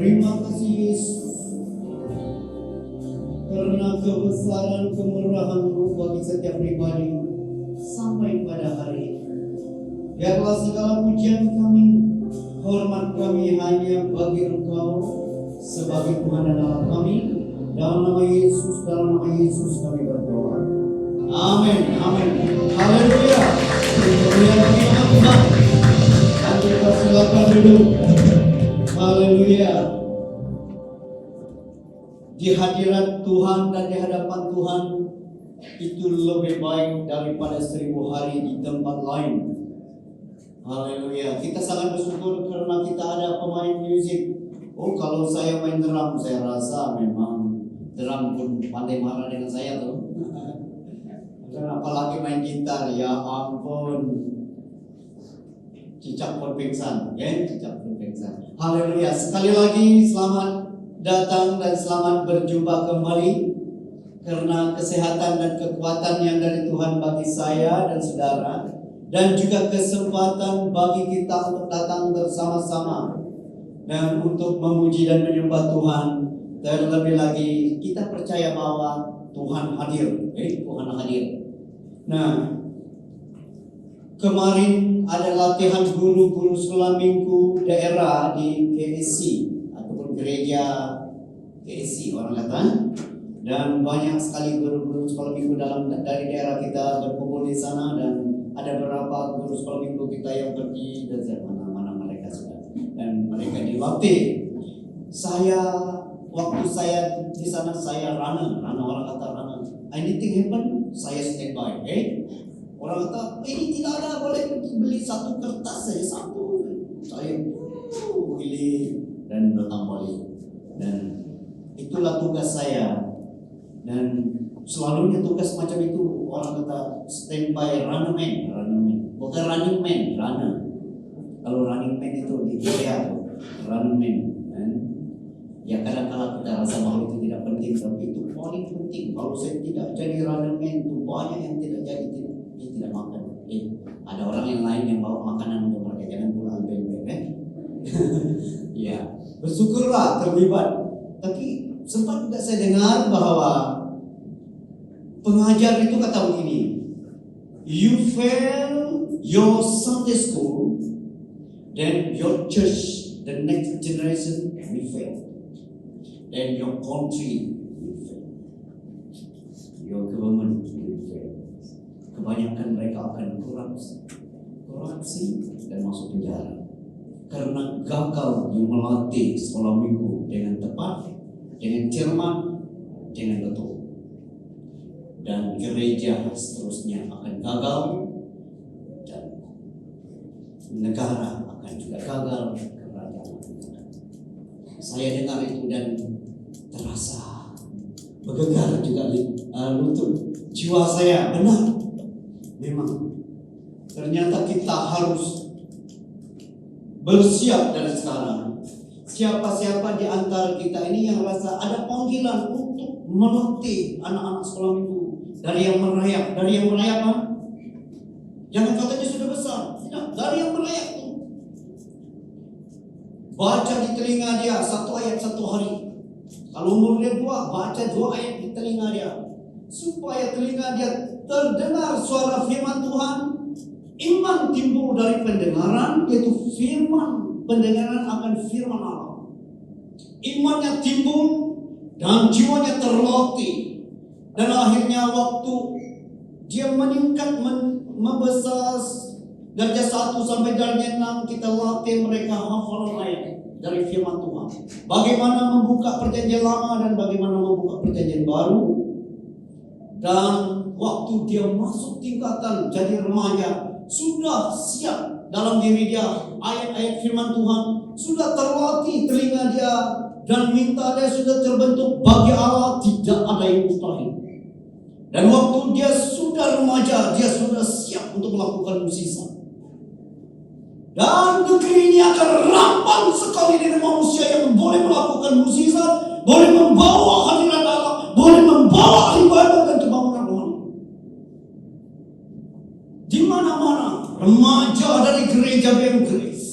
Terima kasih Yesus, karena kebesaran kemurahan-Mu bagi setiap pribadi sampai pada hari ini. Biarlah segala pujian kami, hormat kami hanya bagi Engkau sebagai Tuhan dan Allah kami. Dalam nama Yesus kami berdoa. Amin, amin. Haleluya. Kemuliaan bagi nama Tuhan. Dan kita silakan duduk. Haleluya. Di hadirat Tuhan dan di hadapan Tuhan itu lebih baik daripada 1000 hari di tempat lain. Haleluya. Kita sangat bersyukur karena kita ada pemain musik. Oh, kalau saya main drum, saya rasa memang drum pun pandai marah dengan saya tuh. Dan apalagi main gitar, ya ampun. Cicak pun pingsan, ya, cicak pun pingsan. Haleluya. Sekali lagi selamat datang dan selamat berjumpa kembali, karena kesehatan dan kekuatan yang dari Tuhan bagi saya dan saudara, dan juga kesempatan bagi kita untuk datang bersama-sama dan untuk memuji dan menyembah Tuhan. Terlebih lagi kita percaya bahwa Tuhan hadir, Tuhan hadir. Nah, kemarin ada latihan guru-guru sekolah minggu daerah di KSC ataupun gereja KSC orang kata, dan banyak sekali guru-guru sekolah minggu dari daerah kita berkumpul di sana, dan ada beberapa guru sekolah minggu kita yang pergi dan mana mereka sudah, dan mereka dilatih. Waktu saya di sana saya runner orang kata runner. Anything happen, saya standby. Orang kata ini tidak ada, boleh beli satu kertas saja, satu. Saya pilih dan datang balik. Dan itulah tugas saya. Dan selalunya tugas macam itu orang kata standby runner man. Bukan running man, runner. Kalau running man itu di Korea tuh, running man. Ya kadang-kadang kita rasa bahwa itu tidak penting, tapi itu paling penting. Kalau saya tidak jadi running man, itu banyak yang tidak jadi, dia tidak makan. Ada orang yang lain yang bawa makanan untuk mereka, jangan pulang beng-beng. Ya, bersyukurlah terlibat. Tapi sempat juga saya dengar bahwa pengajar itu kata begini, you fail your Sunday school, then your church, the next generation will fail. Then your country will fail. Your government will fail. Kebanyakan mereka akan korupsi dan masuk penjara karena gagal yang melatih sekolah minggu dengan tepat, dengan cermat, dengan betul. Dan gereja seterusnya akan gagal, dan negara akan juga gagal, kerajaan. Saya dengar itu dan terasa bergegar juga lutut jiwa saya. Benar, memang ternyata kita harus bersiap dari sekarang. Siapa-siapa di antara kita ini yang rasa ada panggilan untuk melatih anak-anak sekolah minggu, dari yang merayap apa? Jangan katanya sudah besar, tidak, dari yang merayap itu. Baca di telinga dia 1 ayat 1 hari. Kalau umur dia 2, baca 2 ayat di telinga dia, supaya telinga dia terdengar suara firman Tuhan. Iman timbul dari pendengaran, yaitu firman, pendengaran akan firman Allah. Imannya timbul dan jiwanya terlatih, dan akhirnya waktu dia meningkat membesar darjah 1 sampai darjah 6, kita latih mereka hafalan ayat dari firman Tuhan. Bagaimana membuka perjanjian lama dan bagaimana membuka perjanjian baru. Dan waktu dia masuk tingkatan jadi remaja, sudah siap dalam diri dia ayat-ayat firman Tuhan, sudah terlatih telinga dia, dan minta dia sudah terbentuk. Bagi Allah tidak ada yang mustahil. Dan waktu dia sudah remaja, dia sudah siap untuk melakukan mukjizat. Dan negeri ini akan rampan sekali dengan manusia yang boleh melakukan mukjizat, boleh membawa hadirat Allah, boleh membawa ibadah dan kebangunan rohani. Di mana-mana remaja dari gereja BM Grace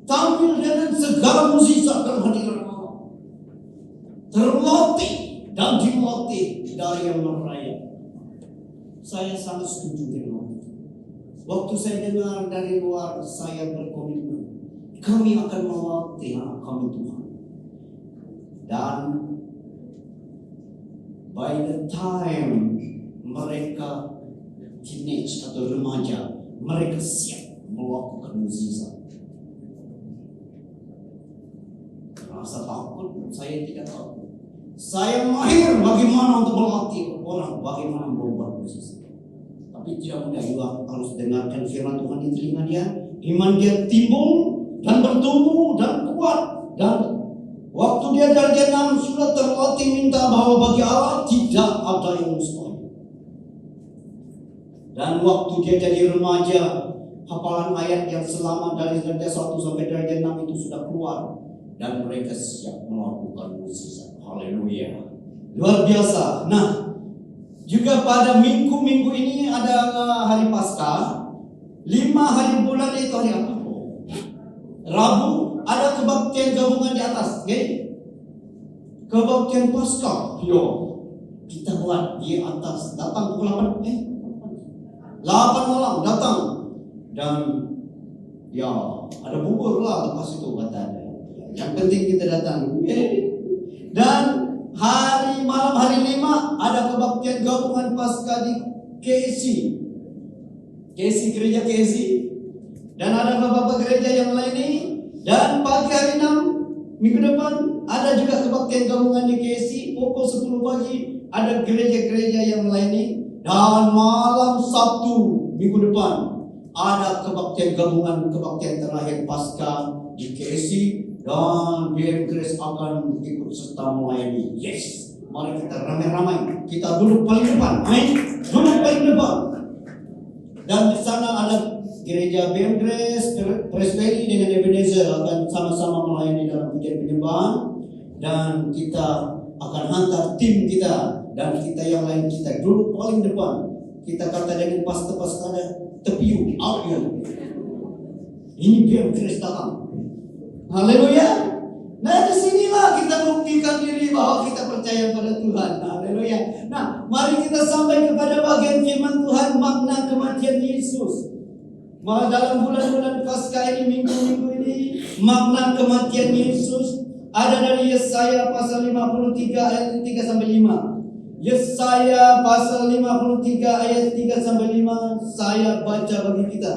tampil dengan dengan segala mukjizat dan hadirat Allah. Terlatih dan dilatih dari yang Maha Raya. Saya sangat setuju dengan itu. Waktu saya dengar dari luar, saya berkomitmen, kami akan melatih anak kami Tuhan. Dan by the time mereka teenage atau remaja, mereka siap melakukan mukjizat. Rasa takut, saya tidak takut. Saya mahir bagaimana untuk melatih orang, bagaimana membuat mukjizat. Tapi tidak mudah juga, harus dengarkan firman Tuhan di telinga dia. Iman dia timbul dan bertumbuh dan kuat. Dan waktu dia dari 6 sudah terlatih minta bahwa bagi Allah tidak ada yang mustahil. Dan waktu dia jadi remaja, hafalan ayat yang selama dari derajat 1 sampai derajat 6 itu sudah keluar. Dan mereka siap melakukan mukjizat. Haleluya. Luar biasa. Nah, juga pada minggu-minggu ini ada hari Paskah. 5 hari bulan itu hari apa? Rabu. Ada kebaktian gabungan di atas. Okay? Kebaktian Paskah. Yo, kita buat di atas. Datang pukul 8 malam datang. Dan ya, ada bubur lah lepas itu katanya. Yang penting kita datang. Dan malam hari 5 ada kebaktian gabungan Paskah di KSC, gereja KSC. Dan ada beberapa gereja yang lain ini. Dan pagi hari 6 minggu depan ada juga kebaktian gabungan di KSC pukul 10 pagi. Ada gereja-gereja yang lain ini. Dan malam Sabtu minggu depan ada kebaktian gabungan, kebaktian terakhir Paskah di KSC. Dan BM Grace akan ikut serta melayani. Yes, mari kita ramai-ramai. Kita duduk paling depan. Amin. Duduk paling depan. Dan di sana ada gereja BM Grace, Presbyterian dengan Ebenezer akan sama-sama melayani dalam pujian penyembahan. Dan kita akan hantar tim kita dan kita yang lain, kita duduk paling depan. Kita kata dengan pastor-pastor ada tepiu, out ya. Ini BM Grace datang. Haleluya. Nah, disinilah kita buktikan diri bahwa kita percaya pada Tuhan. Haleluya. Nah, mari kita sampai kepada bagian firman Tuhan, makna kematian Yesus. Dalam bulan-bulan Paskah ini, minggu-minggu ini, makna kematian Yesus ada dari Yesaya pasal 53 ayat 3 sampai 5. Yesaya pasal 53 ayat 3 sampai 5 saya baca bagi kita.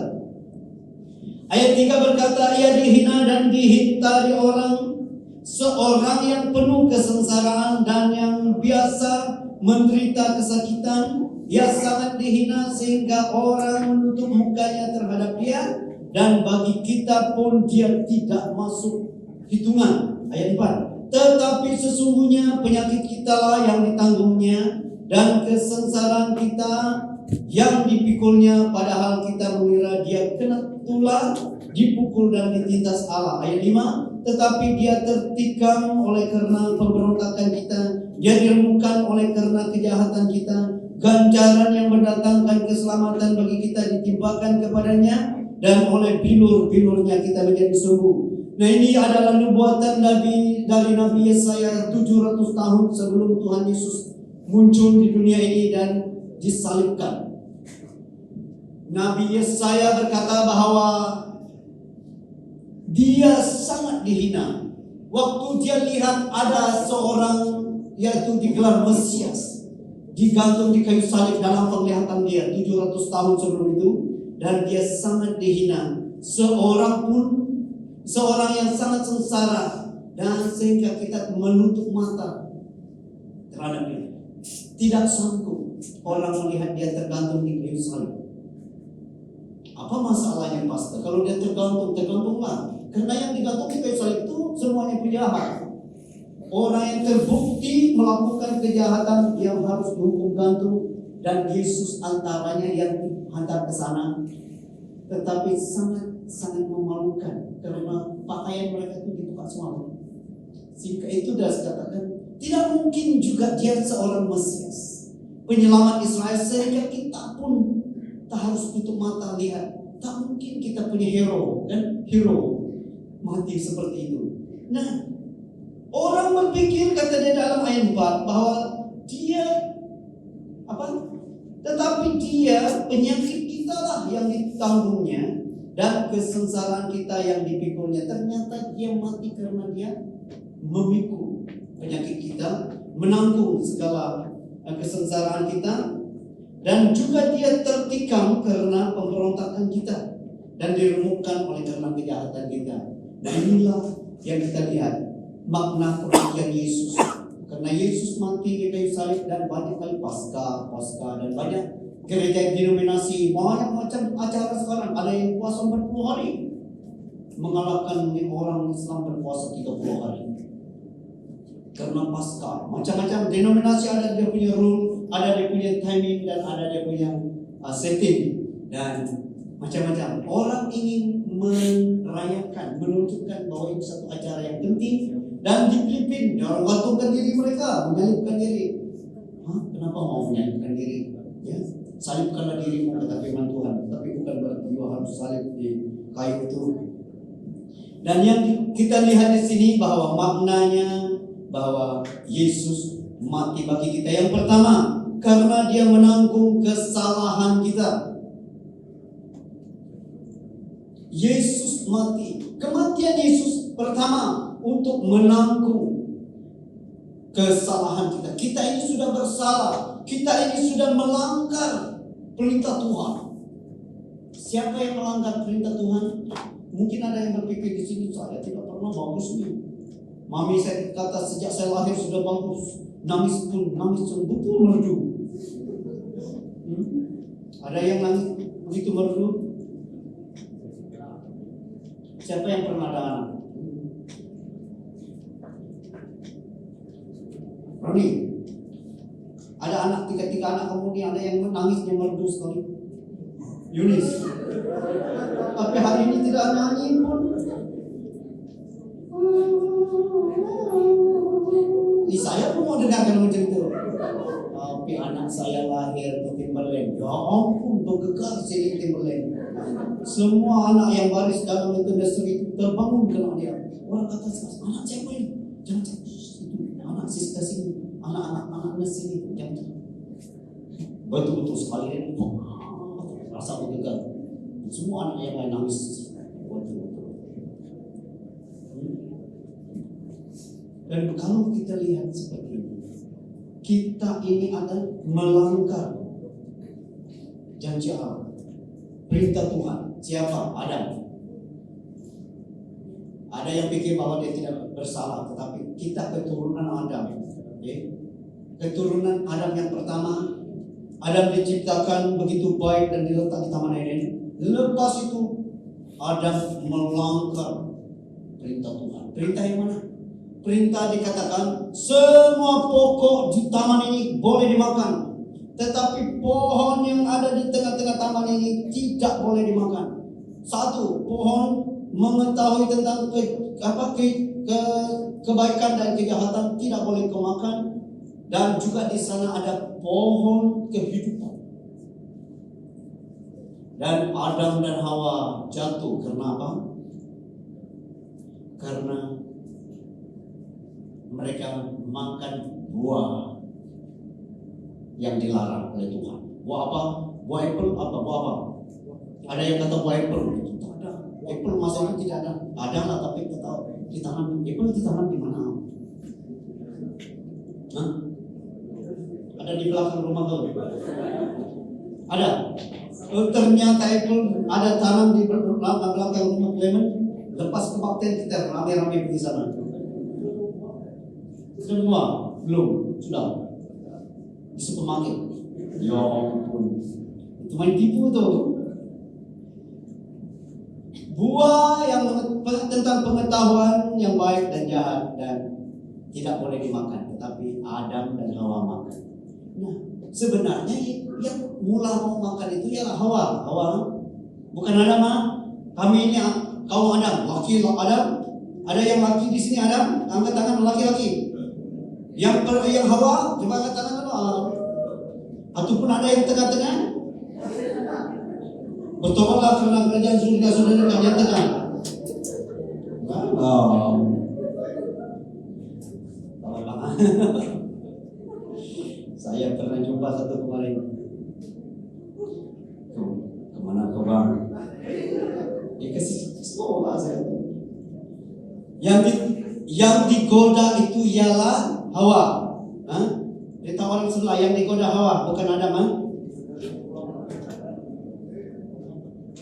Ayat 3 berkata, ia dihina dan dihintari orang, seorang yang penuh kesengsaraan dan yang biasa menderita kesakitan. Ia sangat dihina sehingga orang menutup mukanya terhadap dia, dan bagi kita pun dia tidak masuk hitungan. Ayat 4. Tetapi sesungguhnya penyakit kitalah yang ditanggungnya dan kesengsaraan kita yang dipikulnya, padahal kita mengira dia kena tulah, dipukul dan ditindas Allah. Ayat 5. Tetapi dia tertikam oleh karena pemberontakan kita, dia diremukkan oleh karena kejahatan kita. Ganjaran yang mendatangkan keselamatan bagi kita ditimbakan kepadanya, dan oleh bilur-bilurnya kita menjadi sembuh. Nah, ini adalah nubuatan Nabi dari Nabi Yesaya 700 tahun sebelum Tuhan Yesus muncul di dunia ini dan disalibkan. Nabi Yesaya berkata bahwa dia sangat dihina. Waktu dia lihat ada seorang yaitu digelar Mesias digantung di kayu salib dalam penglihatan dia 700 tahun sebelum itu, dan dia sangat dihina. Seorang yang sangat sengsara, dan sehingga kita menutup mata terhadap dia. Tidak sanggup orang melihat dia tergantung di kayu salib. Apa masalahnya pastor? Kalau dia tergantunglah. Karena yang digantung di kayu salib itu semuanya penjahat. Orang yang terbukti melakukan kejahatan yang harus dihukum gantung, dan Yesus antaranya yang dihantar ke sana. Tetapi sangat memalukan karena pakaian mereka itu dibuka semua. Sehingga itu sudah dikatakan tidak mungkin juga dia seorang Mesias, penyelamat Israel, sehingga kita pun tak harus tutup mata lihat. Tak mungkin kita punya hero, kan? Hero mati seperti itu. Nah, orang berpikir, kata dia dalam ayat 4, bahwa dia tetapi dia, penyakit kita lah yang ditanggungnya dan kesengsaraan kita yang dipikulnya. Ternyata dia mati karena dia memikul penyakit kita, menanggung segala kesengsaraan kita, dan juga dia tertikam karena pemberontakan kita dan diremukkan oleh karena kejahatan kita. Nah, inilah yang kita lihat makna kematian Yesus. Karena Yesus mati di kayu salib dan banyak kali pasca dan banyak gereja denominasi, banyak macam acara sekarang. Ada yang puasa 40 hari, mengalahkan orang Islam berpuasa 30 hari. Karena pasca, macam-macam denominasi ada dia punya rule, ada dia punya timing, dan ada dia punya setting, dan macam-macam. Orang ingin merayakan, menunjukkan bahwa ini satu acara yang penting. Dan di Filipina, orang gantungkan diri mereka, menyalibkan diri. Kenapa mau menyalibkan diri? Ya, salibkanlah dirimu, kata firman Tuhan. Tapi bukan berarti harus salib di kayu itu. Dan yang kita lihat di sini bahwa maknanya bahwa Yesus mati bagi kita. Yang pertama, karena dia menanggung kesalahan kita. Yesus mati. Kematian Yesus pertama untuk menanggung kesalahan kita. Kita ini sudah bersalah. Kita ini sudah melanggar perintah Tuhan. Siapa yang melanggar perintah Tuhan? Mungkin ada yang berpikir di sini, saya tidak pernah bagus nih. Mami saya kata sejak saya lahir sudah bagus. Nangis betul merdu. Ada yang nangis begitu merdu? Siapa yang pernah ada anak? Roni, ada anak, tiga anak kemudian ada yang menangisnya merdu sekali. Yunis, tapi hari ini tidak nyanyi pun. Saya pun mau dengarkan macam itu. Tapi anak saya lahir di Timberland. Ya ampun, bergegar sini Timberland. Semua anak yang baris dalam itu nursery terbangun karena dia. Orang kata, anak siapa ini? Jangan itu anak sister sini, anak nursery itu jangan. Betul sekali ini. Rasa bergegar. Semua anak yang lain nangis. Dan kalau kita lihat seperti ini, kita ini adalah melanggar janji Allah, perintah Tuhan. Siapa? Adam. Ada yang pikir bahwa dia tidak bersalah, tetapi kita keturunan Adam. Okay? Keturunan Adam yang pertama, Adam diciptakan begitu baik dan diletak di Taman Eden. Lepas itu Adam melanggar perintah Tuhan. Perintah yang mana? Perintah dikatakan semua pokok di taman ini boleh dimakan, tetapi pohon yang ada di tengah-tengah taman ini tidak boleh dimakan. Satu, pohon mengetahui tentang kebaikan dan kejahatan tidak boleh kemakan, dan juga di sana ada pohon kehidupan. Dan Adam dan Hawa jatuh karena apa? Karena mereka makan buah yang dilarang oleh Tuhan. Buah apa? Buah apple apa? Buah apa? Ada yang kata buah apple. Tidak ada. Apple masalahnya tidak ada. Ada lah, tapi kita tahu ditanam. Apple ditanam di mana? Hah? Ada di belakang rumah kau? Ada. Ternyata apple ada tanam di belakang rumah Clement. Lepas kebaktian kita rame-rame pergi sana. Semua belum sudah di supermarket. Ya ampun, itu main tipu tuh. Buah yang tentang pengetahuan yang baik dan jahat dan tidak boleh dimakan, tetapi Adam dan Hawa makan. Nah, sebenarnya yang mula mau makan itu ya Hawa. Bukan Adam. Kami ini kaum Adam, laki Adam. Ada yang laki di sini Adam, angkat tangan laki-laki. Yang Hawa, coba angkat tangan dulu. Ataupun ada yang tengah-tengah. Bertobatlah karena kerajaan surga sudah dekat, yang tengah. Oh. Tolong. Saya pernah jumpa satu kemarin. Kemana kau bang? Dikasih sekolah saya. Yang digoda itu ialah Hawa. Ditawaran sebelah yang digoda Hawa, bukan Adam.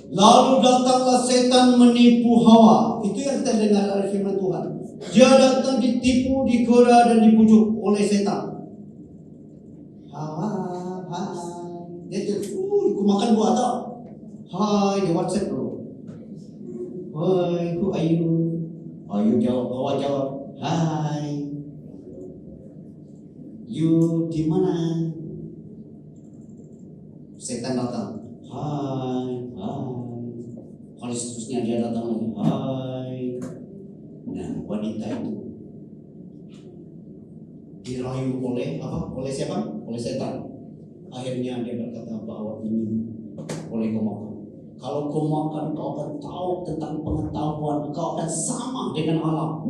Lalu datanglah setan menipu Hawa. Itu yang kita dengar dari firman Tuhan. Dia datang ditipu, digoda dan dibujuk oleh setan. Hawa, hai. Dia aku makan buah tak? Hai, di WhatsApp bro. Hai, who are you? Ayu jawab, Hawa jawab, hai. You di mana? Setan datang. Hai, hai. Kalau seterusnya dia datang lagi. Hai. Nah, wanita itu dirayu oleh apa? Oleh siapa? Oleh setan. Akhirnya dia berkata bahwa ini boleh kau makan. Kalau kau makan, kau akan tahu tentang pengetahuan. Kau akan sama dengan Allah.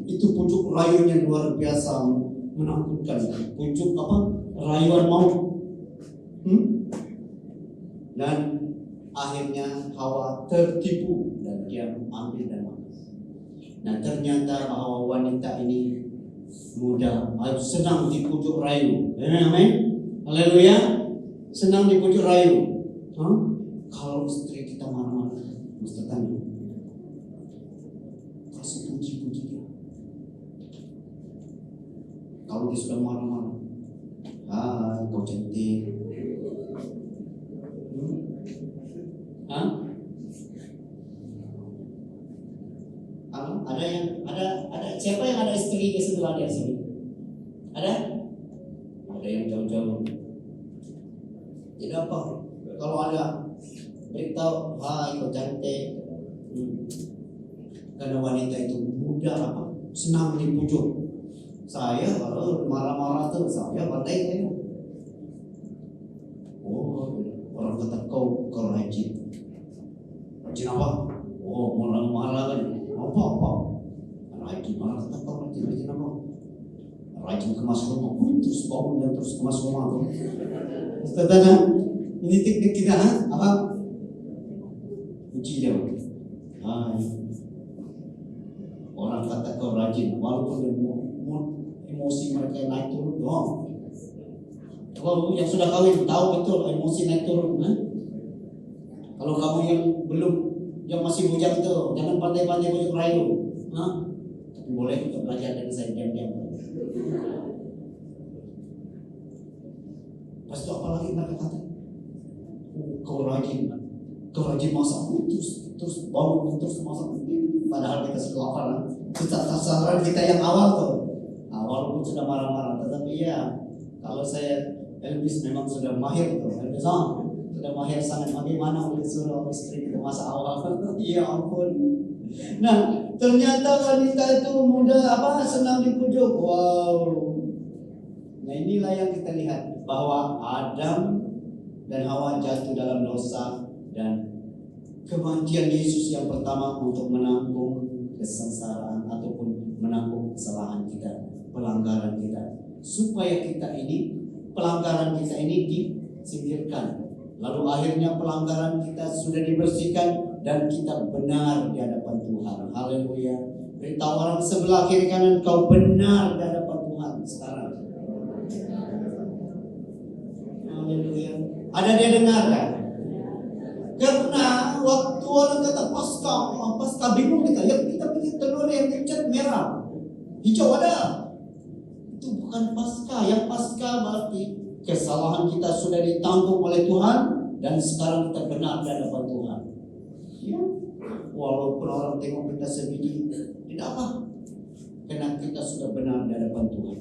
Itu pucuk rayunya luar biasa menakutkan. Pucuk apa? Rayuan maut. Dan akhirnya Hawa tertipu dan dia ambil dan makan. Nah ternyata bahwa wanita ini mudah, senang dipujuk rayu. Amin. Haleluya. Senang dipujuk rayu. Kalau istri kita marah-marah, mesti tanya. Kasih puji-puji dia. Kalau dia sudah marah-marah, hai kau cantik. Ada siapa yang ada istri di sebelah dia sini? Ada yang jauh-jauh. Tidak apa. Kalau ada beritahu, hai kau cantik. Karena wanita itu mudah apa? Senang dipujuk. Saya kalau marah-marah tuh saya pandai. Oh, orang kata kau rajin. Rajin apa? Oh, marah-marah kan. Apa? Rajin, orang kata kau rajin apa? Rajin kemas rumah. Terus bangun dan terus kemas rumah tuh. Ustaz, ini teknik kita apa? Puji dia. Orang kata kau rajin, walaupun emosi mereka naik turun doang. Kalau yang sudah kawin tahu betul emosi naik turun. Kalau kamu yang belum, yang masih bujang itu, jangan pandai-pandai bujuk rayu. Tapi boleh untuk belajar dengan saya diam-diam. Pas itu apa lagi mereka kata? Kau rajin masak, terus bangun terus masak. Padahal kita sudah lapar. Kesadaran kita yang awal tuh. Walaupun sudah marah-marah, tetapi ya kalau saya Elvis memang sudah mahir tuh. Elvis sudah mahir sangat bagaimana untuk suruh istri kita masa awal. Ya ampun. Nah ternyata wanita itu mudah senang dipujuk. Wow. Nah inilah yang kita lihat bahwa Adam dan Hawa jatuh dalam dosa dan kematian Yesus yang pertama untuk menanggung kesengsaraan ataupun menanggung kesalahan kita, pelanggaran kita, supaya pelanggaran kita ini disingkirkan. Lalu akhirnya pelanggaran kita sudah dibersihkan dan kita benar di hadapan Tuhan. Haleluya. Beritahu orang sebelah kiri kanan, kau benar di hadapan Tuhan sekarang. Haleluya. Ada dia dengar kan? Karena waktu orang kata pasca bingung kita pikir telur yang dicat merah, hijau ada. Itu bukan pasca. Yang pasca berarti kesalahan kita sudah ditanggung oleh Tuhan dan sekarang kita benar di hadapan Tuhan. Ya. Walaupun orang tengok kita sebiji, tidak apa. Karena kita sudah benar di hadapan Tuhan.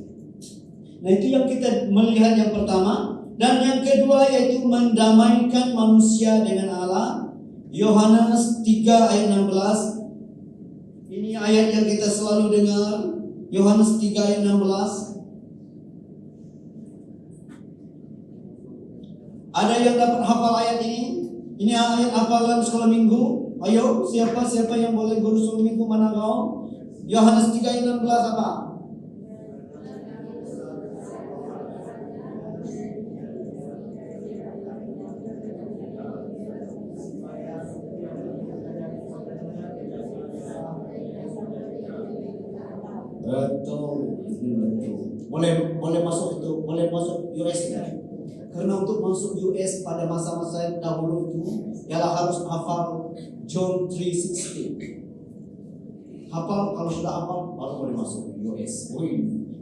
Nah itu yang kita melihat yang pertama. Dan yang kedua yaitu mendamaikan manusia dengan Allah. Yohanes 3 ayat 16. Ini ayat yang kita selalu dengar. Yohanes 3 ayat 16. Ada yang dapat hafal ayat ini? Ini ayat hafalan sekolah minggu. Ayo, siapa yang boleh guru sekolah minggu mana kau? Yohanes 3:16 apa? Betul. Boleh masuk itu, boleh masuk US kan? Karena untuk masuk US pada masa-masa dahulu itu ialah harus hafal John 3:16. Hafal, kalau sudah hafal baru boleh masuk US.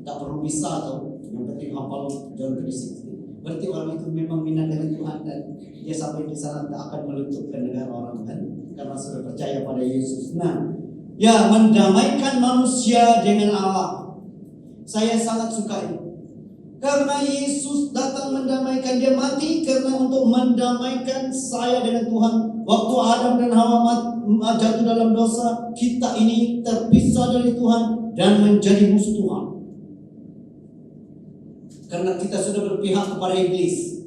Tak perlu bisa atau yang penting hafal John 3:16. Berarti orang itu memang minat dengan Tuhan dan dia sampai di sana tak akan melunturkan negara orang kan? Karena sudah percaya pada Yesus. Nah, ya, mendamaikan manusia dengan Allah. Saya sangat suka ini. Karena Yesus datang mendamaikan, dia mati karena untuk mendamaikan saya dengan Tuhan. Waktu Adam dan Hawa jatuh dalam dosa, kita ini terpisah dari Tuhan dan menjadi musuh Tuhan. Karena kita sudah berpihak kepada iblis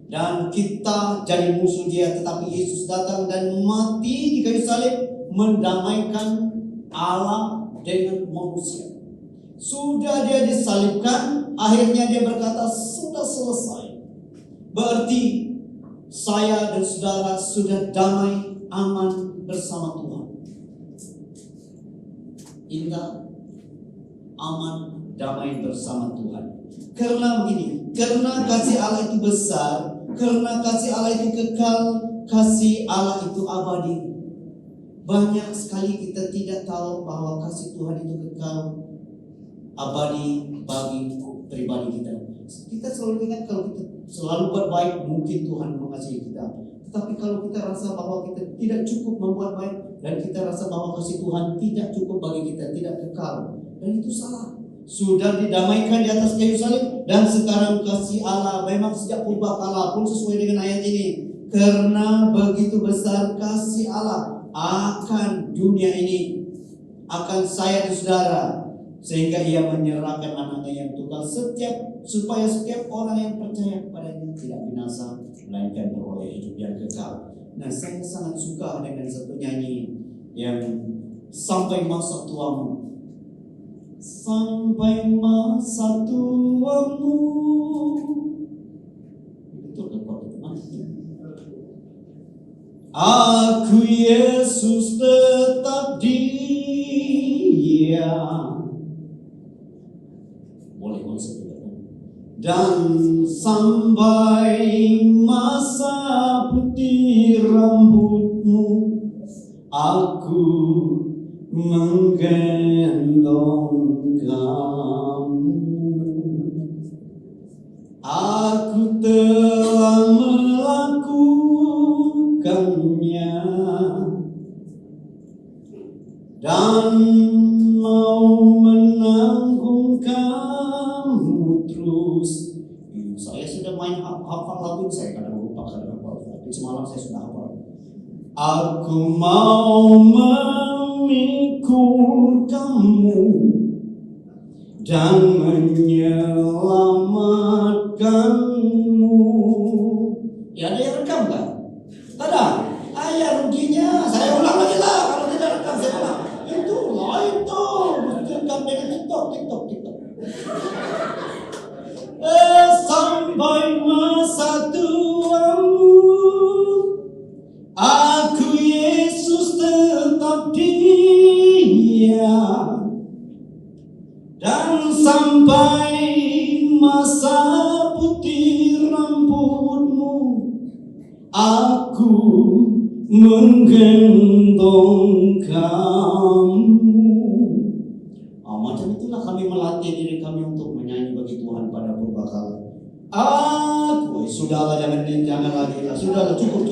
dan kita jadi musuh dia, tetapi Yesus datang dan mati di kayu salib mendamaikan Allah dengan manusia. Sudah dia disalibkan, akhirnya dia berkata sudah selesai. Berarti saya dan saudara sudah damai, aman bersama Tuhan. Indah, aman, damai bersama Tuhan. Karena begini, karena kasih Allah itu besar, karena kasih Allah itu kekal, kasih Allah itu abadi. Banyak sekali kita tidak tahu bahwa kasih Tuhan itu kekal, abadi bagi pribadi kita. Kita selalu ingat kalau kita selalu buat baik, mungkin Tuhan mengasihi kita. Tetapi kalau kita rasa bahwa kita tidak cukup membuat baik dan kita rasa bahwa kasih Tuhan tidak cukup bagi kita, tidak kekal, dan itu salah. Sudah didamaikan di atas kayu salib dan sekarang kasih Allah memang sejak purbakala pun sesuai dengan ayat ini. Karena begitu besar kasih Allah akan dunia ini, akan saya dan saudara, sehingga ia menyerahkan anaknya yang tunggal supaya setiap orang yang percaya kepadanya tidak binasa melainkan beroleh hidup yang kekal. Nah, saya sangat suka dengan satu nyanyi yang sampai masa tuamu. Sampai masa tuamu. Betul kan Pak? Aku Yesus tetap dia. Boleh konsep juga kan? Dan sampai masa putih rambutmu, aku menggendong kamu. Aku telah melakukannya dan mau menanggung kamu terus. Saya sudah main hafal lagu, saya kadang lupa kadang hafal, tapi semalam saya sudah hafal. Aku mau memikul kamu dan menyelamatkanmu. Ya, ada yang rekam kan? Tada, ayah ruginya. Saya ulang lagi lah, kalau tidak rekam saya ulang. Itu, rekam dengan TikTok. Sampai masa tuamu, aku Yesus tetap dia. Dan sampai masa putih rambutmu, aku menggendong kamu. Macam itulah kami melatih diri kami untuk menyanyi bagi Tuhan pada purbakala. Sudahlah, jangan lagi lah. Sudahlah, cukup.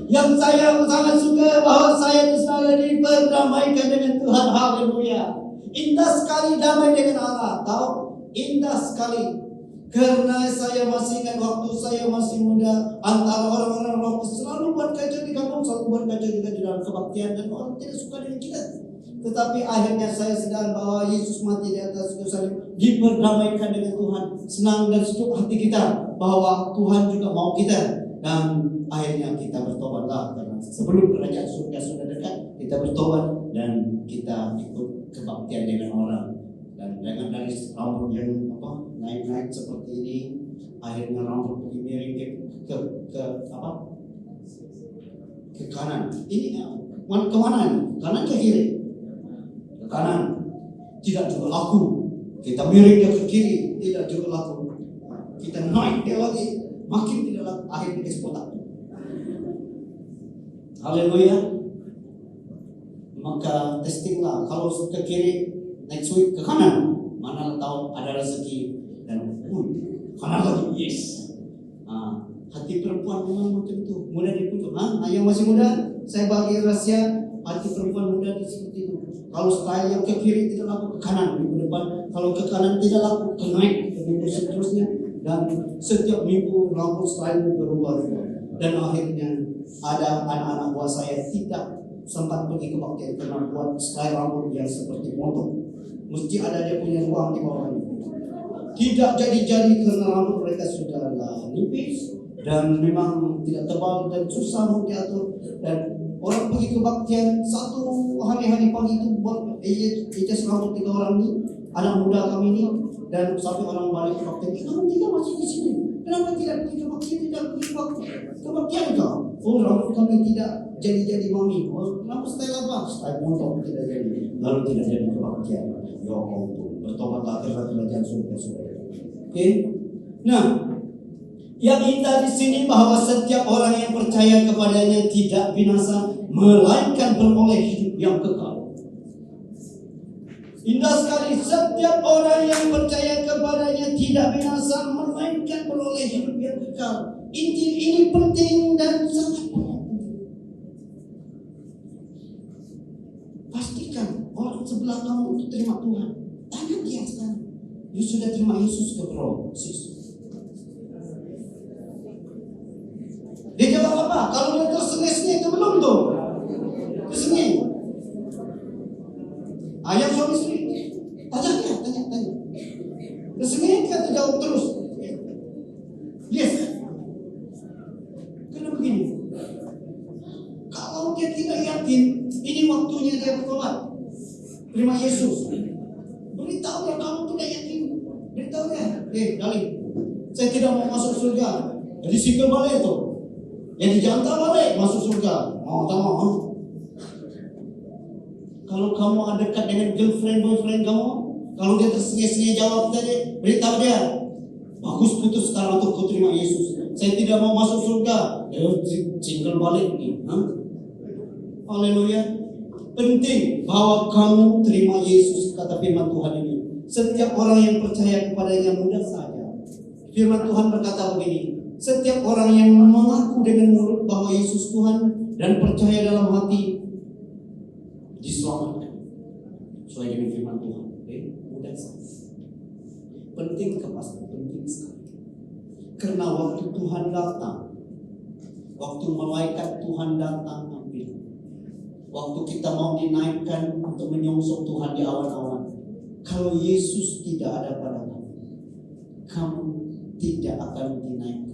Yang saya sangat suka bahwa saya selalu diperdamaikan dengan Tuhan. Haleluya. Indah sekali damai dengan Allah. Tahu? Indah sekali. Karena saya masih ingat waktu saya masih muda, antara orang-orang waktu selalu buat kacau di kampung, selalu buat kacau juga di dalam kebaktian, dan orang tidak suka dengan kita. Tetapi akhirnya saya sadar bahwa Yesus mati di atas kayu salib, diperdamaikan dengan Tuhan. Senang dan sejuk hati kita bahwa Tuhan juga mau kita. Dan akhirnya kita bertobatlah, karena sebelum kerajaan surga sudah dekat, kita bertobat dan kita ikut kebaktian dengan orang. Dan dengan dari rambut yang naik-naik seperti ini, akhirnya rambut pergi miring ke kanan. Ini kemana nih? Kanan ke kiri? Ke kanan. Tidak juga laku. Kita miring dia ke kiri, tidak juga laku. Kita naik dia lagi, makin tidak laku. Akhirnya dikasih kotak. Haleluya. Maka testinglah, kalau ke kiri, next week ke kanan, mana tahu ada rezeki dan kanan lagi, yes. Hati perempuan memang macam itu, mudah dipujuk. Yang masih muda, saya bagi rahasia, hati perempuan muda seperti itu. Kalau style yang ke kiri tidak laku, ke kanan minggu depan. Kalau ke kanan tidak laku, ke naik ke minggu seterusnya. Dan setiap minggu rambut style berubah-ubah. Dan akhirnya ada anak-anak buah saya tidak sempat pergi ke kebaktian karena buat style rambut yang seperti motor. Mesti ada dia punya uang di bawahnya. Tidak jadi-jadi karena rambut mereka sudah nipis dan memang tidak tebal dan susah untuk diatur. Dan orang pergi ke kebaktian satu hari-hari pagi itu buat ijaz rambut 3 orang ini, anak muda kami ini, dan sampai orang balik ke kebaktian, kamu tidak masih di sini. Kenapa tidak pergi ke kebaktian? Tidak pergi ke kebaktian kau? Oh, rambut kami tidak jadi mami. Oh, kenapa style apa? Style montok tidak jadi. Lalu tidak jadi kebaktian. Ya ampun, bertobatlah karena kerajaan surga. Oke. Nah, yang indah di sini bahwa setiap orang yang percaya kepadanya tidak binasa, melainkan beroleh hidup yang kekal. Indah sekali, setiap orang yang percaya kepadanya tidak binasa, melainkan beroleh hidup yang kekal. Injil ini penting dan sangat penting. Pastikan orang sebelah kamu untuk terima Tuhan. Tanya dia sekarang, you sudah terima Yesus ke bro, sis? Dia jawab apa? Kalau dia tersengih-sengih itu belum tuh. Tersengih. Ayah suami istri. Tanya. Tersengih kan jawab terus. Yes. Karena begini. Kalau dia tidak yakin, ini waktunya dia bertobat. Terima Yesus. Beritahulah kamu tidak yakin. Beritahu ya. Dalih. Saya tidak mau masuk surga. Jadi single balik itu. Yang dijantar balik masuk surga. Mau tak mau? Kalau kamu ada dekat dengan girlfriend, boyfriend kamu, kalau dia tersengih-sengih jawab tadi, beritahu dia, bagus putus sekarang untuk kau terima Yesus. Saya tidak mau masuk surga. Single balik nih. Haleluya. Penting bahwa kamu terima Yesus, kata firman Tuhan ini. Setiap orang yang percaya kepadanya mudah saja. Firman Tuhan berkata begini. Setiap orang yang mengaku dengan mulut bahwa Yesus Tuhan dan percaya dalam hati diselamatkan. Sesuai dengan firman Tuhan. Mudah saja. Penting kepastian, penting sekali. Karena waktu Tuhan datang, waktu malaikat Tuhan datang ambil, waktu kita mau dinaikkan untuk menyongsong Tuhan di awan-awan, kalau Yesus tidak ada pada kamu tidak akan dinaikkan.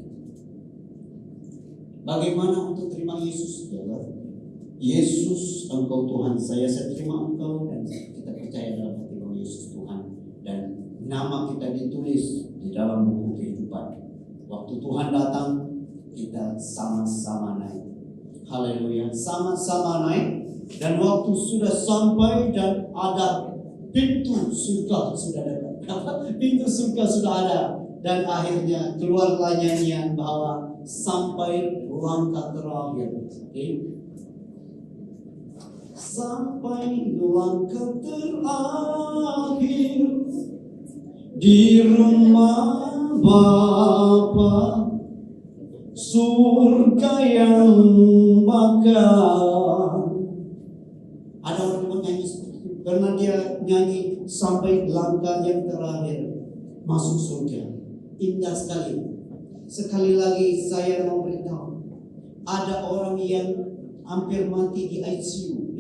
Bagaimana untuk terima Yesus? Yesus, Engkau Tuhan, saya terima Engkau dan kita percaya dalam hati bahwa Yesus Tuhan dan nama kita ditulis di dalam buku kehidupan. Waktu Tuhan datang, kita sama-sama naik. Haleluya, sama-sama naik. Dan waktu sudah sampai dan ada pintu surga sudah ada. Pintu surga sudah ada. Dan akhirnya keluarlah nyanyian bahwa sampai langkah terakhir. Sampai langkah terakhir di rumah Bapa, surga yang bakal. Ada orang nyanyi seperti itu karena dia nyanyi sampai langkah yang terakhir masuk surga. Indah sekali. Sekali lagi saya mau beritahu, ada orang yang hampir mati di ICU.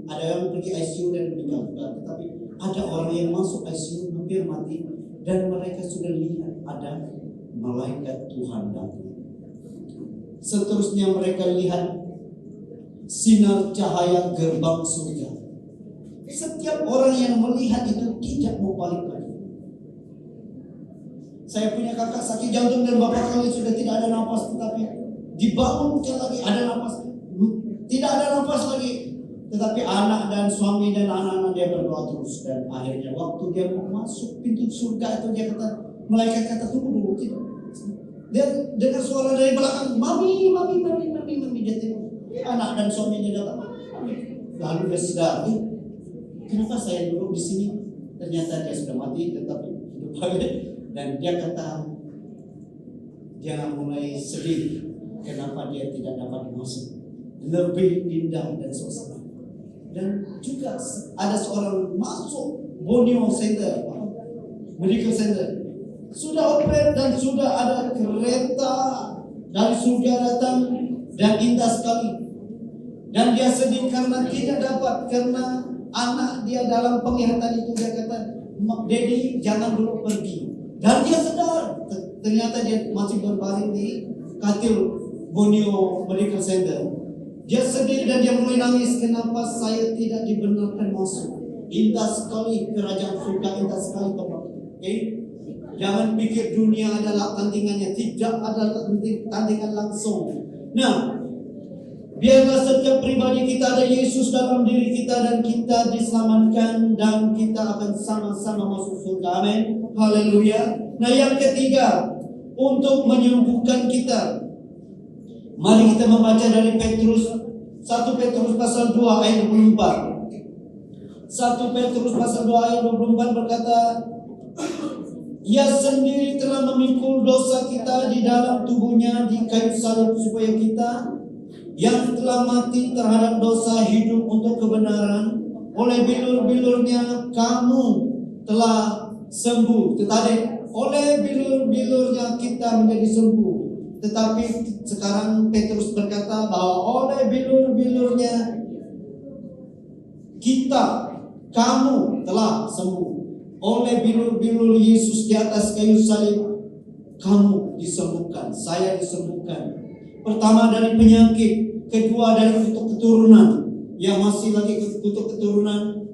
Ada yang pergi ICU dan meninggal, tetapi ada orang yang masuk ICU hampir mati dan mereka sudah lihat ada malaikat Tuhan datang. seterusnya mereka lihat sinar cahaya gerbang surga. Setiap orang yang melihat itu tidak mau balik lagi. Saya punya kakak sakit jantung dan bapak kali sudah tidak ada nafas, tetapi dibangunkan lagi ada nafas. Tidak ada nafas lagi. Tetapi anak dan suami dan anak-anak dia berdoa terus. Dan akhirnya waktu dia mau masuk pintu surga itu, dia kata, malaikat kata, tunggu dulu. Dia dengar suara dari belakang, mami. Dia tengok anak dan suaminya datang. Lalu dia sadar, kenapa saya duduk di sini? Ternyata dia sudah mati, tetapi hidup lagi. Dan dia kata, dia mulai sedih. Kenapa dia tidak dapat masuk? Lebih indah dan suasana. Dan juga ada seorang masuk Borneo Center, Medical Center. Sudah operate dan sudah ada kereta dari surga datang dan indah sekali. Dan dia sedih karena tidak dapat, karena anak dia dalam penglihatan itu. Dia kata, Daddy jangan dulu pergi. Dan dia sadar, ternyata dia masih berbaring di katil Borneo Medical Center. Dia sedih dan dia mulai nangis. Kenapa saya tidak dibenarkan masuk? Indah sekali kerajaan surga, indah sekali tempat. Jangan pikir dunia adalah tandingannya. Tidak ada tandingan langsung. Nah, biarlah setiap pribadi kita ada Yesus dalam diri kita, dan kita diselamatkan, dan kita akan sama-sama masuk surga. Amin. Haleluya. Nah, yang ketiga, untuk menyembuhkan kita, mari kita membaca dari 1 Petrus pasal 2 ayat 24. 1 Petrus pasal 2 ayat 24 berkata, Ia sendiri telah memikul dosa kita di dalam tubuhnya di kayu salib, supaya kita yang telah mati terhadap dosa hidup untuk kebenaran. Oleh bilur-bilurnya kamu telah sembuh. Tetapi oleh bilur-bilurnya kita menjadi sembuh. Tetapi sekarang Petrus berkata bahwa oleh bilur-bilurnya kamu telah sembuh. Oleh bilur-bilur Yesus di atas kayu salib, kamu disembuhkan, saya disembuhkan. Pertama dari penyakit, kedua dari kutuk keturunan. Yang masih lagi kutuk keturunan,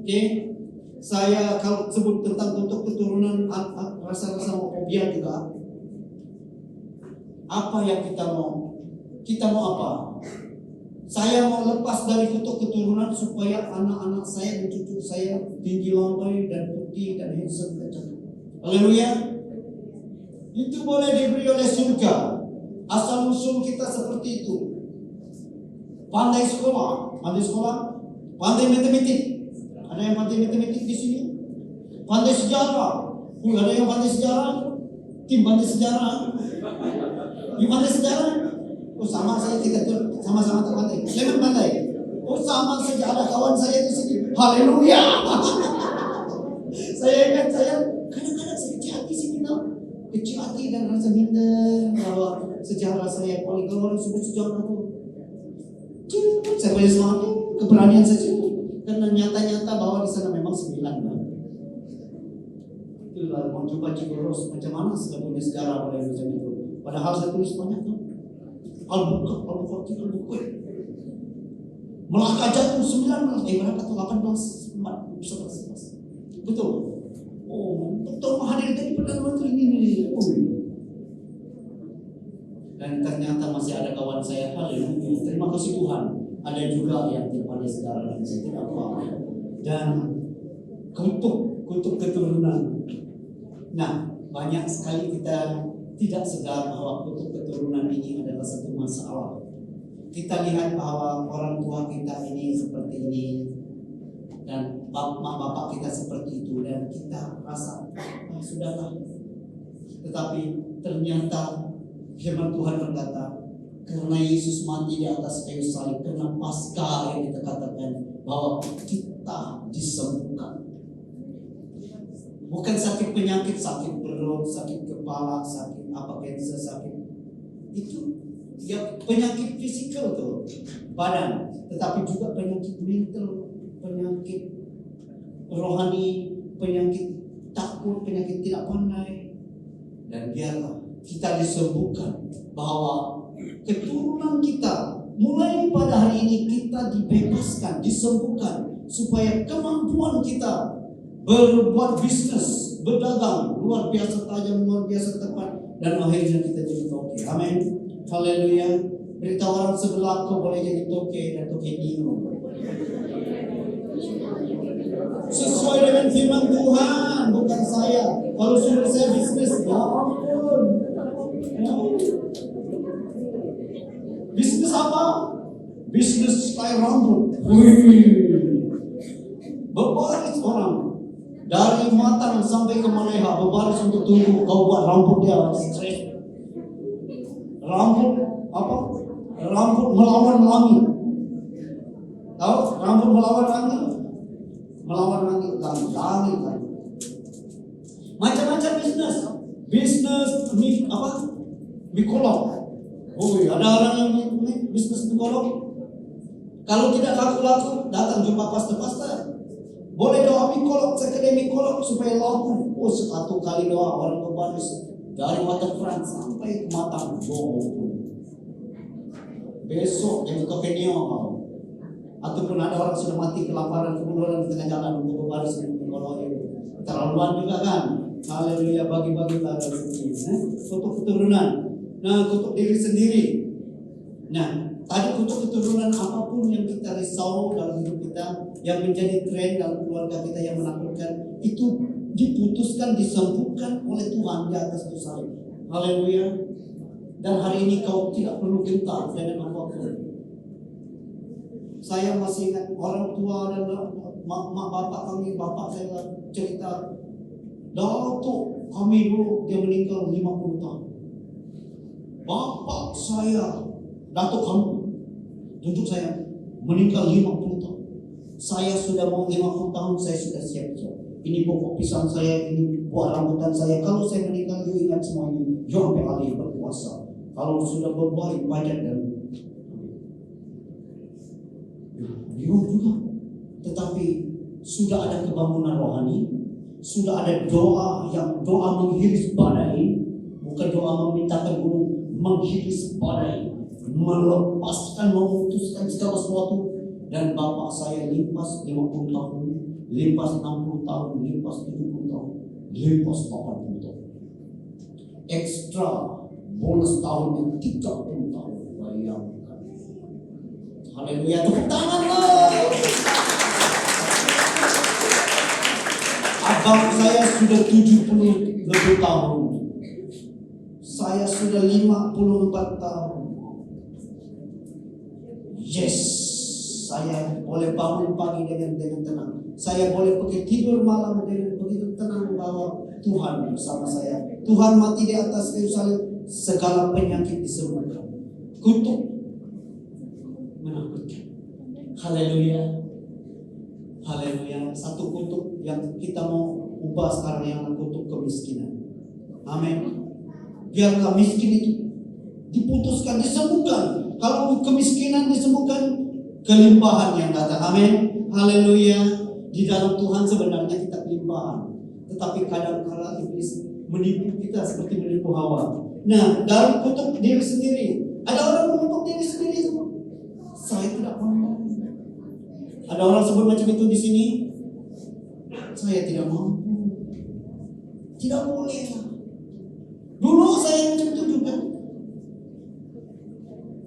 saya kalau sebut tentang kutuk keturunan, rasa-rasa fobia juga. Apa yang kita mau? Kita mau apa? Saya mau lepas dari kutuk keturunan supaya anak-anak saya dan cucu saya tinggi lambai dan putih dan handsome dan cantik. Haleluya. Itu boleh diberi oleh surga. Asal usul kita seperti itu. Pandai sekolah, pandai matematik. Ada yang pandai matematik di sini? Pandai sejarah. Ada yang pandai sejarah? Tim pandai sejarah. You pandai sejarah? Oh, sama saya, kita sama-sama terpandai. Clement pandai. Oh, sama saja, ada kawan saya di sini. Haleluya. Saya ingat, kadang-kadang saya kecil hati sini, kecil hati dan rasa minder bahwa sejarah saya paling, kalau orang sebut sejarah itu, saya punya semangat, keberanian saja. Karena nyata-nyata bahwa di sana memang 9 kan. Itulah mau coba Ciboros macam mana sudah punya sejarah pada macam itu. Padahal saya tulis banyak tuh. Al-Bukhari. Melaka jatuh 19, berapa tuh 18, 11. Betul. Oh, dokter hadir tadi Perdana Menteri ini. Dan ternyata masih ada kawan saya, haleluya. Terima kasih Tuhan. Ada juga yang tidak pandai sejarah dan saya tidak apa. Dan kutuk keturunan. Nah, banyak sekali kita tidak sadar bahwa kutuk keturunan ini adalah satu masalah. Kita lihat bahwa orang tua kita ini seperti ini, dan bapak kita seperti itu, dan kita rasa sudahlah. Tetapi ternyata firman Tuhan berkata, karena Yesus mati di atas kayu salib, karena Paskah yang kita katakan bahwa kita disembuhkan. Bukan sakit penyakit, sakit perut, sakit kepala, sakit kanser, sakit itu ya penyakit fisikal tuh badan, tetapi juga penyakit mental, penyakit rohani, penyakit takut, penyakit tidak pandai. Dan biarlah kita disembuhkan bahwa keturunan kita, mulai pada hari ini kita dibebaskan, disembuhkan, supaya kemampuan kita berbuat bisnis, berdagang luar biasa tajam, luar biasa tepat, dan akhirnya kita jadi toke. Amin. Haleluya. Beritahu orang sebelah, kau boleh jadi toke dan toke dino. Sesuai dengan firman Tuhan, bukan saya. Kalau suruh saya bisnis, ya ampun. Bisnis apa? Bisnis style rambut. Berbaris orang. Dari Matang sampai ke Maleha, berbaris untuk tunggu kau buat rambut dia straight. Rambut apa? Rambut melawan langit. Tahu? Rambut melawan langit. Melawan langit langit. Macam-macam bisnis. Bisnis apa? Mikolog. Oh, ada orang yang bisnis mikolog. Kalau tidak laku-laku, datang jumpa pastor-pastor. Boleh doa mikolog, sekadar mikolog supaya laku. Oh, satu kali doa orang berbaris dari waterfront sampai ke Matang. Besok yang ke Kenio kau. Ataupun ada orang sudah mati kelaparan kemudian di tengah jalan untuk berbaris dengan mikolog itu. Terlaluan juga kan? Haleluya, bagi-bagi lah dari kutuk keturunan. Nah, kutuk diri sendiri. Nah, tadi kutuk keturunan apapun yang kita risau dalam hidup kita, yang menjadi tren dalam keluarga kita yang menakutkan, itu diputuskan, disembuhkan oleh Tuhan di atas dosa. Haleluya. Dan hari ini kau tidak perlu gentar dengan apapun. Saya masih ingat orang tua dan mak bapak kami, bapak saya cerita, Datuk kami dulu dia meninggal 50 tahun. Bapak saya, Datuk kamu, tunjuk saya, meninggal 50 tahun. Saya sudah mau 50 tahun, saya sudah siap-siap. Ini pokok pisang saya, ini buah rambutan saya. Kalau saya meninggal, you ingat semua ini. You sampai alih berkuasa. Kalau sudah berbuah, ibadat dan bingung juga. Tetapi sudah ada kebangunan rohani, sudah ada doa yang doa menghiris badai, bukan doa memintakan gunung, menghiris badai, melepaskan, memutuskan segala sesuatu. Dan bapak saya limpas 50 tahun, limpas 60 tahun, limpas 70 tahun, limpas 80 tahun. Ekstra bonus tahun yang 30 tahun. Bayangkan. Haleluya, tepuk tangan loh. Abang saya sudah 70 lebih tahun. Saya sudah 54 tahun. Yes, saya boleh bangun pagi dengan tenang. Saya boleh pergi tidur malam dengan begitu tenang bahwa Tuhan bersama saya. Tuhan mati di atas kayu salib, segala penyakit disembuhkan. Kutuk menakutkan. Haleluya. Haleluya. Satu kutuk yang kita mau ubah sekarang yang kutuk kemiskinan. Amin. Biarlah miskin itu diputuskan, disembuhkan. Kalau kemiskinan disembuhkan, kelimpahan yang datang. Amin. Haleluya. Di dalam Tuhan sebenarnya kita kelimpahan. Tetapi kadang-kadang iblis menipu kita seperti menipu Hawa. Nah, dalam kutuk diri sendiri. Ada orang mengutuk diri sendiri itu. Saya tidak mampu. Ada orang sebut macam itu di sini. Saya tidak mampu. Tidak boleh. Dulu saya macam itu juga.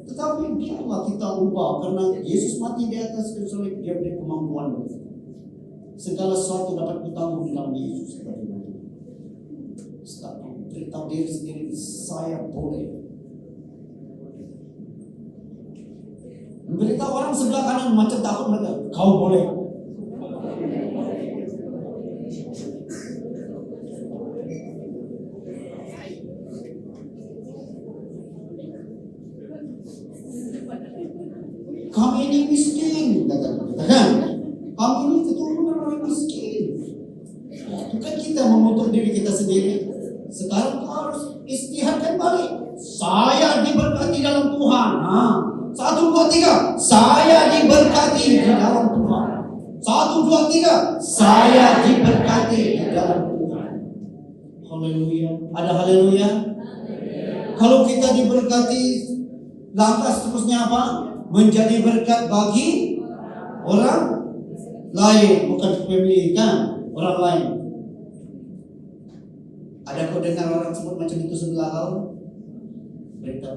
Tetapi biarlah kita ubah, karena Yesus mati di atas kayu salib, dia beri kemampuan. Segala sesuatu dapat kutanggung di dalam Yesus. Sekarang beritahu diri sendiri, saya boleh. Beritahu orang sebelah kanan macam takut mereka, kau boleh. Kami ini miskin, katakan. Kami ini keturunan orang miskin. Bukan kita mengutuk diri kita sendiri. Sekarang kau harus istiharkan balik. Saya diberkati dalam Tuhan. 1, 2, 3. Saya diberkati di dalam Tuhan. 1, 2, 3. Saya diberkati di dalam Tuhan. Haleluya. Ada haleluya. Kalau kita diberkati, Langkah seterusnya apa? Menjadi berkat bagi orang lain, bukan family kan? Orang lain. Ada kau dengar orang sebut macam itu sebelah kau? Beritahu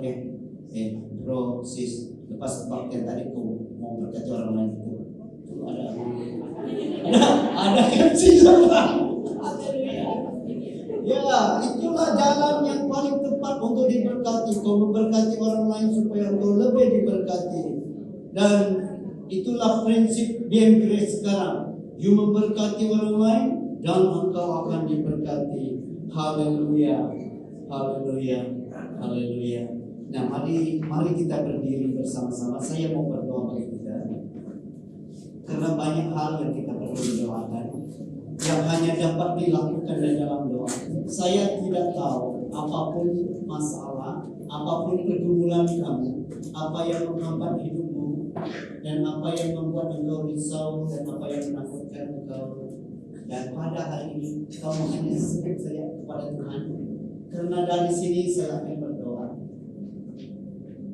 dia, bro, sis, lepas kebaktian tadi kau mau berkati orang lain itu ada kan sih sama. Ya, itulah jalan yang paling tepat untuk diberkati. Kau memberkati orang lain supaya kau lebih diberkati. Dan itulah prinsip BM Grace sekarang. You memberkati orang lain dan engkau akan diberkati. Haleluya, haleluya, haleluya. Nah, mari kita berdiri bersama-sama. Saya mau berdoa bagi kita. Karena banyak hal yang kita perlu didoakan, yang hanya dapat dilakukan dalam doa. Saya tidak tahu apapun masalah, apapun pergumulan kamu, apa yang menghambat hidupmu, dan apa yang membuat engkau risau, dan apa yang menakutkan engkau. Dan pada hari ini kamu hanya sebut saja kepada Tuhan, karena dari sini saya akan berdoa.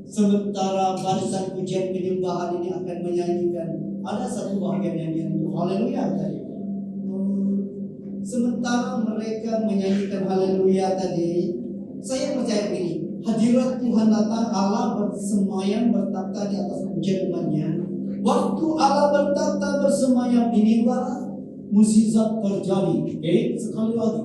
Sementara barisan pujian penyembahan ini akan menyanyikan, ada satu bagian nyanyian itu, haleluya tadi. Sementara mereka menyanyikan haleluya tadi, saya percaya begini, hadirat Tuhan datang, Allah bersemayam bertakhta di atas pujian umatnya. Waktu Allah bertakhta bersemayam, inilah mukjizat terjadi. Sekali lagi,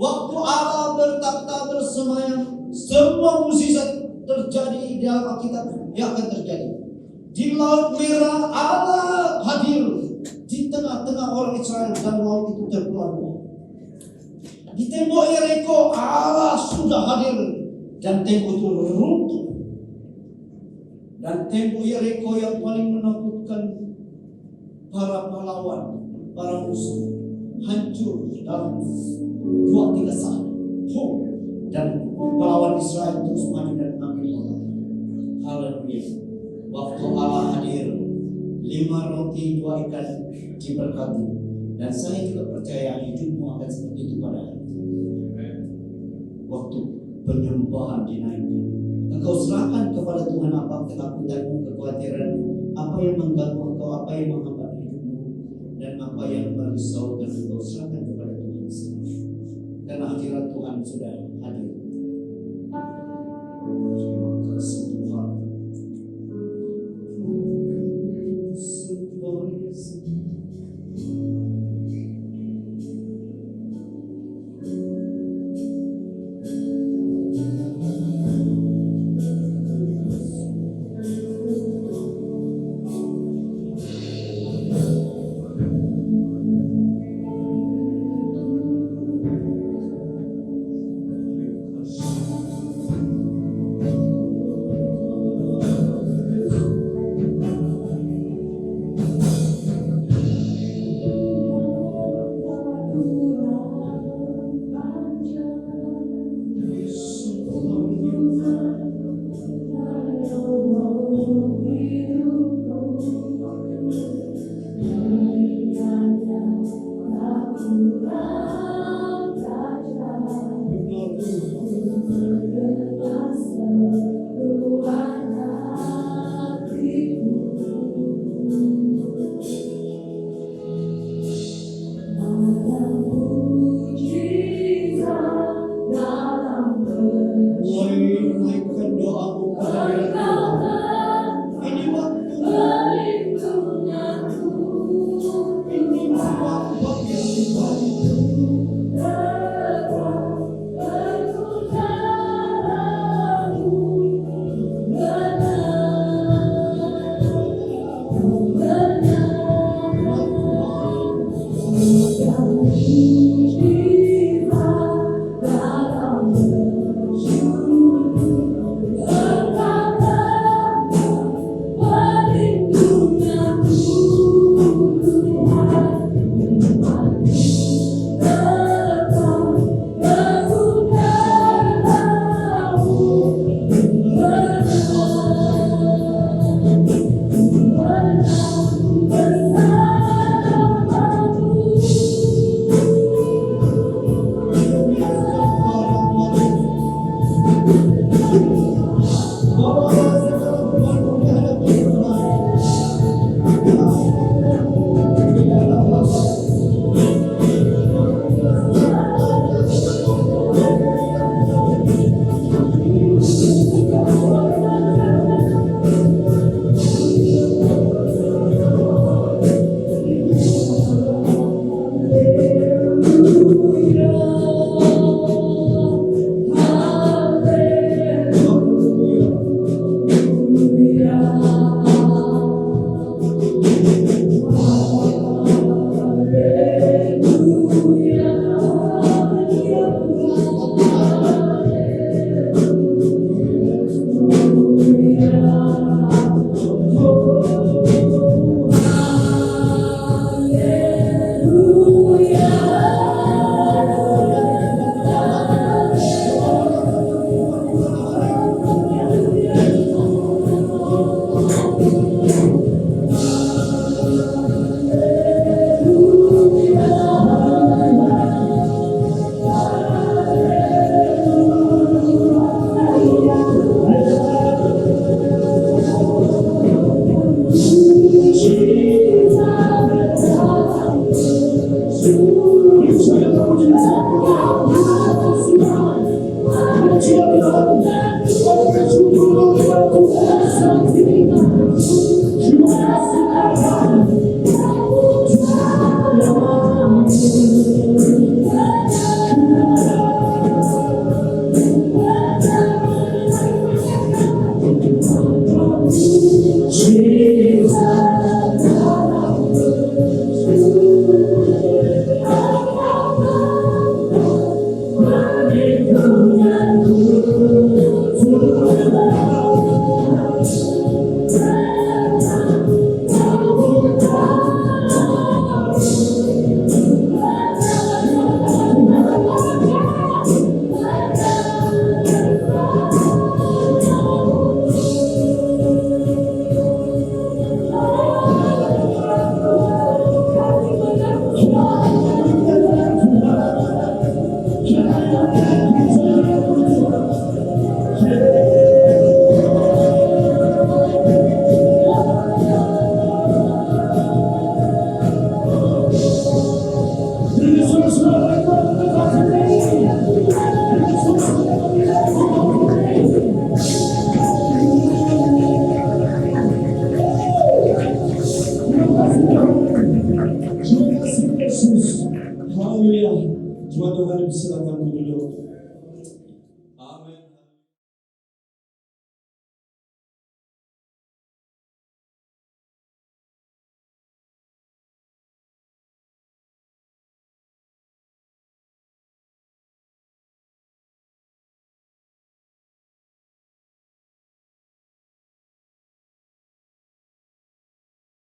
waktu Allah bertakhta bersemayam, semua mukjizat terjadi di dalam Alkitab yang akan terjadi. Di Laut Merah Allah hadir di tengah-tengah orang Israel dan laut itu terbelah dua. Di tembok Yeriko Allah sudah hadir dan tembok itu runtuh. Dan tembok Yeriko yang paling menakutkan para pahlawan, para musuh hancur dalam 2-3 saat. Dan pahlawan Israel terus maju dan ambil kota. Haleluya. Waktu Allah hadir, 5 roti 2 ikan diberkati. Dan saya juga percaya hidupmu akan seperti itu pada hari ini. Waktu penyembahan dinaikkan, engkau serahkan kepada Tuhan apa ketakutanmu, kekhawatiranmu, apa yang mengganggu engkau, apa yang menghambat hidupmu, dan apa yang merisaukan engkau, serahkan kepada Tuhan sendiri. Karena hadirat Tuhan sudah hadir. Terima kasih Tuhan. Terima kasih Yesus. Haleluya. Jemaat Tuhan silakan duduk.